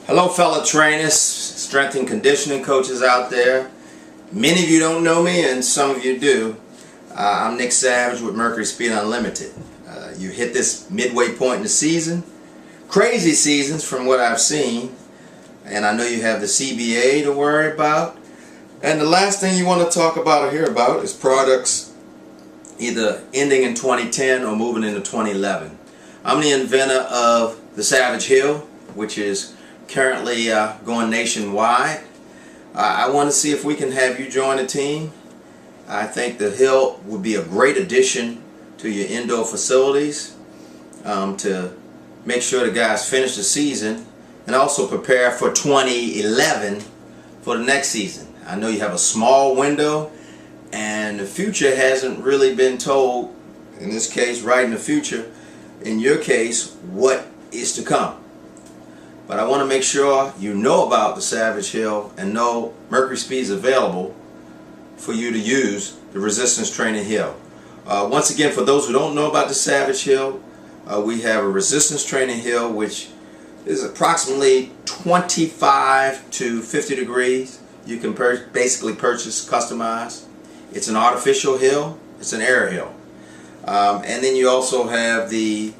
Hello fellow trainers, strength and conditioning coaches out there. Many of you don't know me and some of you do. I'm Nick Savage with Mercury Speed Unlimited. You hit this midway point in the season. Crazy seasons from what I've seen. And I know you have the CBA to worry about. And the last thing you want to talk about or hear about is products either ending in 2010 or moving into 2011. I'm the inventor of the Savage Hill, which is currently going nationwide. I want to see if we can have you join the team. I think the Hill would be a great addition to your indoor facilities to make sure the guys finish the season and also prepare for 2011 for the next season. I know you have a small window and the future hasn't really been told, in this case right in the future, in your case, what is to come. But I want to make sure you know about the Savage Hill and know Mercury Speed is available for you to use the Resistance Training Hill. Once again, for those who don't know about the Savage Hill, we have a Resistance Training Hill which is approximately 25 to 50 degrees. You can basically purchase customized. It's an artificial hill, it's an air hill. And then you also have the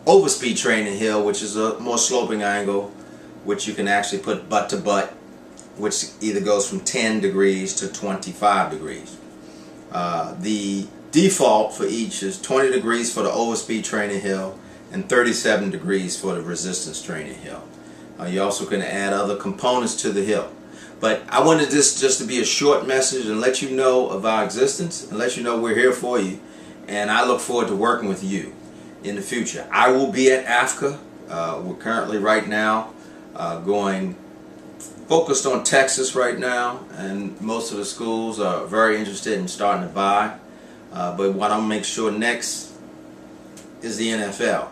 Overspeed Training Hill, which is a more sloping angle, which you can actually put butt to butt, which either goes from 10 degrees to 25 degrees. The default for each is 20 degrees for the Overspeed Training Hill and 37 degrees for the Resistance Training Hill. You also can add other components to the hill. But I wanted this just to be a short message and let you know of our existence and let you know we're here for you. And I look forward to working with you in the future. I will be at AFCA. We're currently right now going focused on Texas right now, and most of the schools are very interested in starting to buy. But what I'll make sure next is the NFL.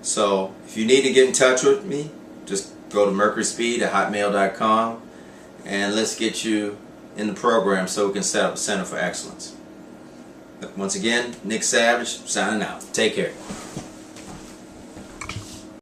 So if you need to get in touch with me, just go to mercuryspeed@hotmail.com and let's get you in the program so we can set up a Center for Excellence. Once again, Nick Savage signing out. Take care.